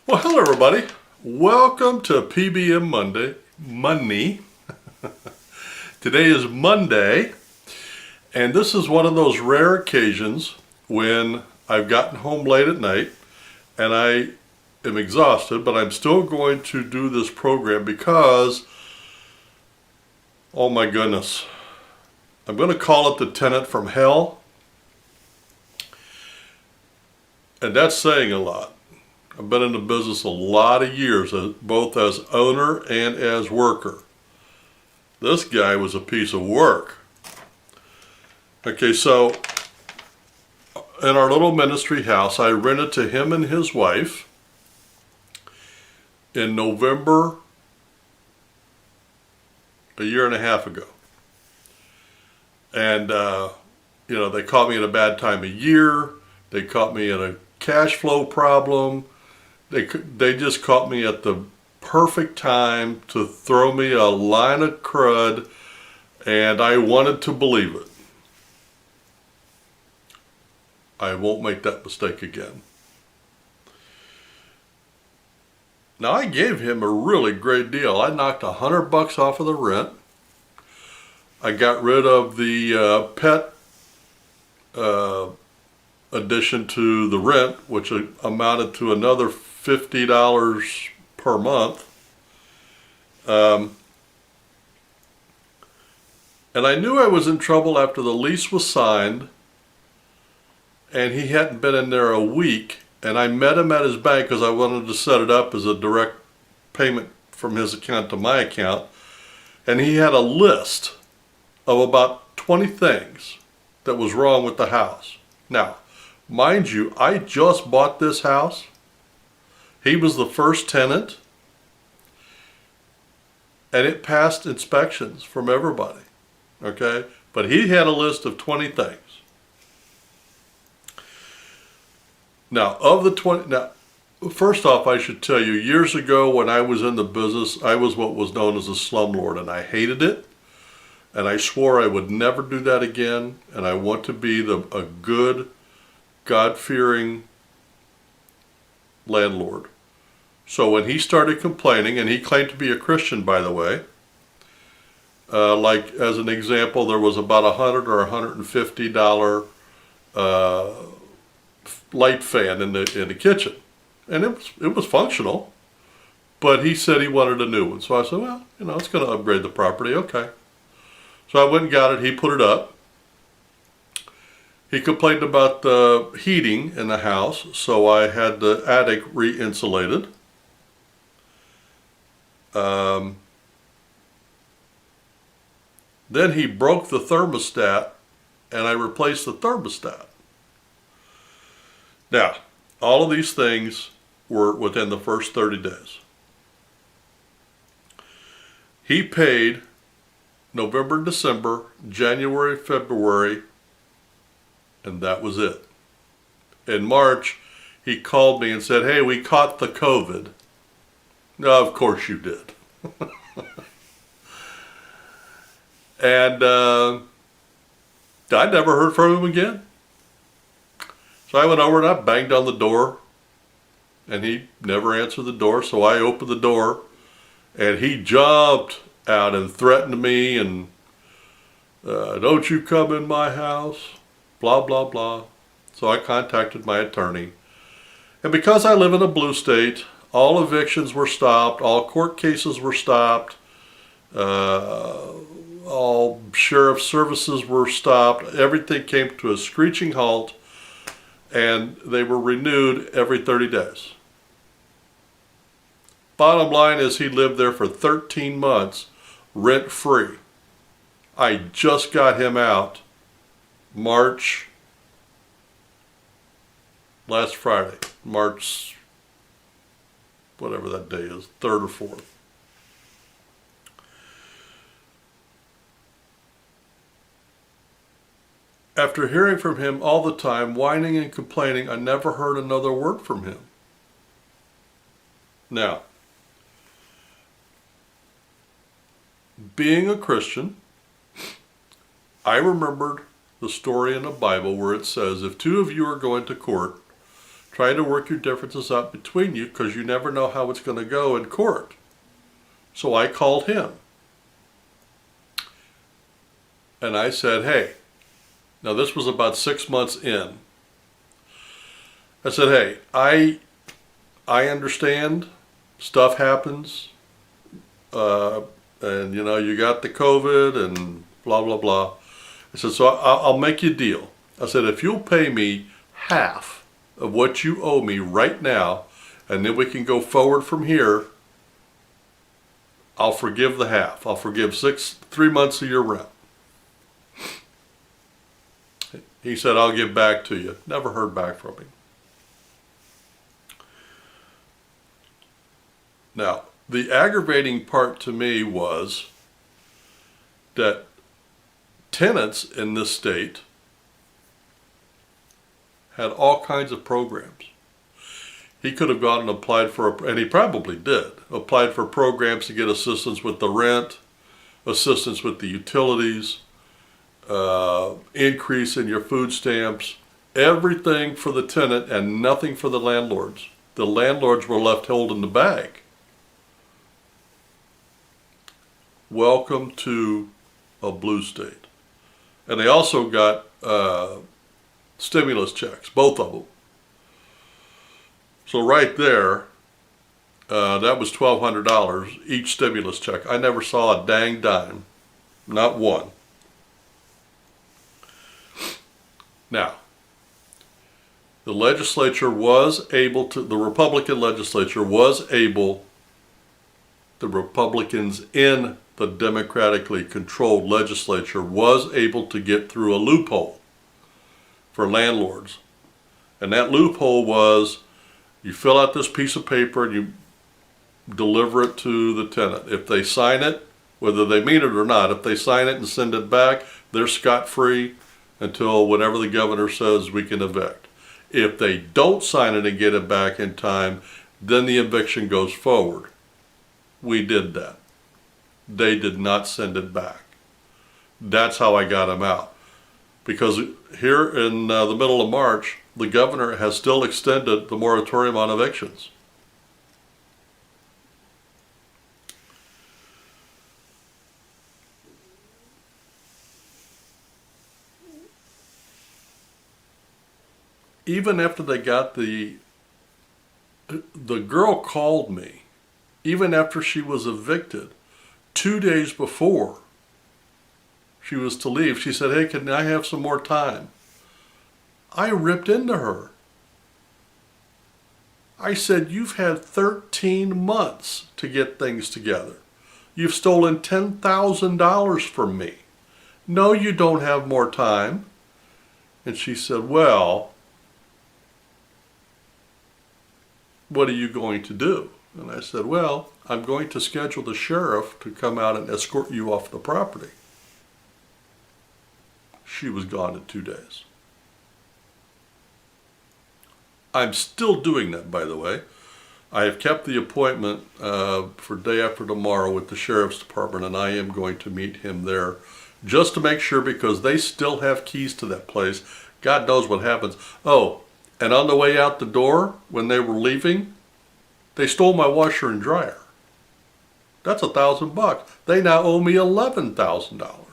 Well, hello everybody. Welcome to P.B.M. Money. Today is Monday, and this is one of those rare occasions when I've gotten home late at night and I am exhausted, but I'm still going to do this program because, oh my goodness, I'm going to call it the Tenant from Hell, and that's saying a lot. I've been in the business a lot of years, both as owner and as worker. This guy was a piece of work. Okay, so in our little ministry house, I rented to him and his wife in November a year and a half ago. And, they caught me at a bad time of year. They caught me in a cash flow problem. They just caught me at the perfect time to throw me a line of crud, and I wanted to believe it. I won't make that mistake again. Now, I gave him a really great deal. I knocked $100 off of the rent. I got rid of the pet addition to the rent, which amounted to another $50 per month. And I knew I was in trouble after the lease was signed and he hadn't been in there a week, and I met him at his bank because I wanted to set it up as a direct payment from his account to my account, and he had a list of about 20 things that was wrong with the house. Now, mind you, I just bought this house. He was the first tenant, and it passed inspections from everybody, okay? But he had a list of 20 things. Now, of the 20, first off, I should tell you, years ago when I was in the business, I was what was known as a slumlord, and I hated it, and I swore I would never do that again, and I want to be a good, God-fearing landlord. So when he started complaining, and he claimed to be a Christian, by the way, like as an example, there was about $100 or $150 light fan in the kitchen, and it was functional, but he said he wanted a new one. So I said, well, it's going to upgrade the property, okay. So I went and got it. He put it up. He complained about the heating in the house, so I had the attic re-insulated. Then he broke the thermostat, and I replaced the thermostat. Now, all of these things were within the first 30 days. He paid November, December, January, February, and that was it. In March, he called me and said, hey, we caught the COVID. No, of course you did. And I never heard from him again. So I went over and I banged on the door, and he never answered the door, so I opened the door, and he jumped out and threatened me, and don't you come in my house, blah, blah, blah. So I contacted my attorney. And because I live in a blue state, all evictions were stopped, all court cases were stopped, all sheriff services were stopped, everything came to a screeching halt, and they were renewed every 30 days. Bottom line is he lived there for 13 months rent-free. I just got him out last Friday, March, whatever that day is, 3rd or 4th. After hearing from him all the time, whining and complaining, I never heard another word from him. Now, being a Christian, I remembered the story in the Bible where it says, if two of you are going to court, Try to work your differences out between you, because you never know how it's going to go in court. So I called him. And I said, hey, now this was about 6 months in. I said, hey, I understand stuff happens, and you got the COVID and blah, blah, blah. I said, so I'll make you a deal. I said, if you'll pay me half of what you owe me right now, and then we can go forward from here, I'll forgive the half. I'll forgive 3 months of your rent. He said, I'll get back to you. Never heard back from him. Now, the aggravating part to me was that tenants in this state had all kinds of programs. He could have gone and applied for, and he probably did, applied for programs to get assistance with the rent, assistance with the utilities, increase in your food stamps, everything for the tenant and nothing for the landlords. The landlords were left holding the bag. Welcome to a blue state. And they also got stimulus checks, both of them. So right there, that was $1,200 each stimulus check. I never saw a dang dime, not one. Now, the legislature was able to, the Republican legislature was able, the Republicans in the democratically controlled legislature was able to get through a loophole for landlords. And that loophole was, you fill out this piece of paper and you deliver it to the tenant. If they sign it, whether they mean it or not, if they sign it and send it back, they're scot-free until whatever the governor says we can evict. If they don't sign it and get it back in time, then the eviction goes forward. We did that. They did not send it back. That's how I got them out. Because here in the middle of March, the governor has still extended the moratorium on evictions. Even after they got the girl called me, even after she was evicted, 2 days before she was to leave, she said, hey, can I have some more time? I ripped into her. I said, you've had 13 months to get things together. You've stolen $10,000 from me. No, you don't have more time. And she said, well, what are you going to do? And I said, well, I'm going to schedule the sheriff to come out and escort you off the property. She was gone in 2 days. I'm still doing that, by the way. I have kept the appointment for day after tomorrow with the sheriff's department, and I am going to meet him there just to make sure, because they still have keys to that place. God knows what happens. Oh, and on the way out the door, when they were leaving, they stole my washer and dryer. That's $1,000. They now owe me $11,000.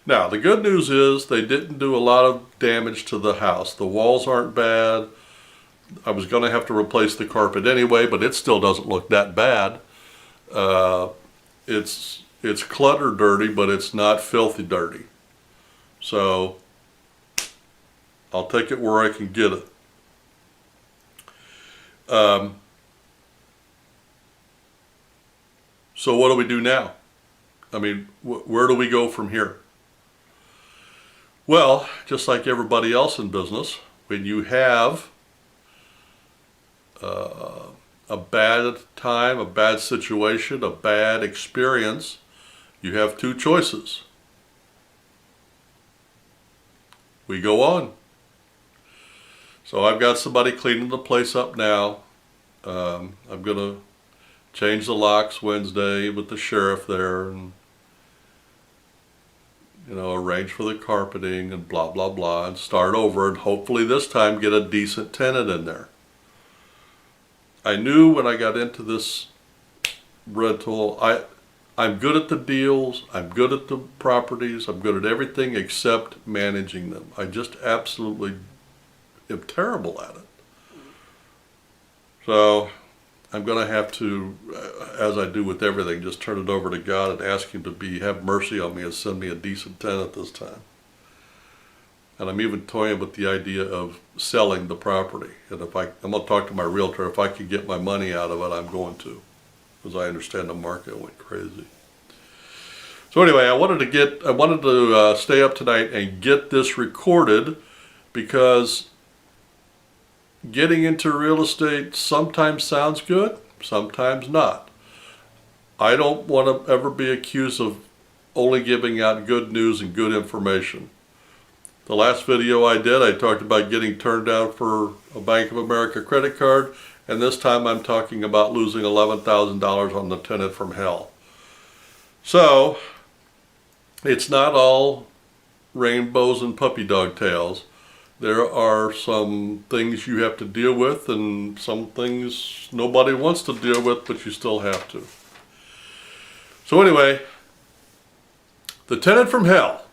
Now, the good news is they didn't do a lot of damage to the house. The walls aren't bad. I was going to have to replace the carpet anyway, but it still doesn't look that bad. It's clutter dirty, but it's not filthy dirty. So I'll take it where I can get it. So what do we do now? I mean, where do we go from here? Well, just like everybody else in business, when you have a bad time, a bad situation, a bad experience, you have two choices. We go on. So I've got somebody cleaning the place up now. I'm going to change the locks Wednesday with the sheriff there, and arrange for the carpeting and blah, blah, blah, and start over, and hopefully this time get a decent tenant in there. I knew when I got into this rental, I'm good at the deals, I'm good at the properties, I'm good at everything except managing them. I just absolutely am terrible at it. So I'm going to have to, as I do with everything, just turn it over to God and ask Him to have mercy on me and send me a decent tenant this time. And I'm even toying with the idea of selling the property. And I'm going to talk to my realtor. If I can get my money out of it, I'm going to, because I understand the market went crazy. So anyway, I wanted to stay up tonight and get this recorded, because getting into real estate sometimes sounds good, sometimes not. I don't want to ever be accused of only giving out good news and good information. The last video I did, I talked about getting turned down for a Bank of America credit card, and this time I'm talking about losing $11,000 on the tenant from hell. So, it's not all rainbows and puppy dog tails. There are some things you have to deal with, and some things nobody wants to deal with, but you still have to. So anyway, the tenant from hell.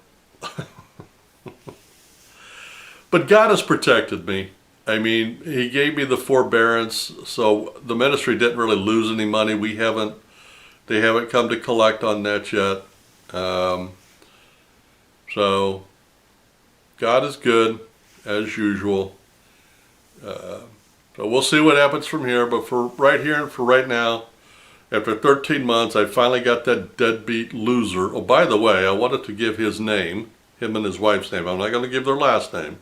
But God has protected me. I mean, He gave me the forbearance, so the ministry didn't really lose any money. They haven't come to collect on that yet. So God is good, as usual. So we'll see what happens from here. But for right here and for right now, after 13 months, I finally got that deadbeat loser. Oh, by the way, I wanted to give his name, him and his wife's name. I'm not going to give their last name.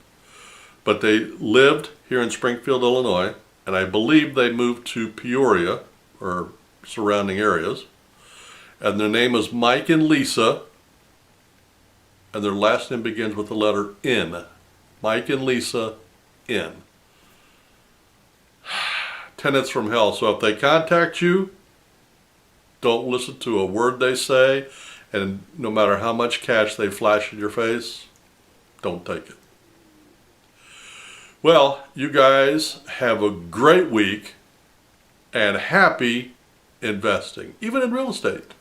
But they lived here in Springfield, Illinois, and I believe they moved to Peoria or surrounding areas. And their name is Mike and Lisa, and their last name begins with the letter N. Mike and Lisa N. Tenants from hell. So if they contact you, don't listen to a word they say, and no matter how much cash they flash in your face, don't take it. Well, you guys have a great week, and happy investing, even in real estate.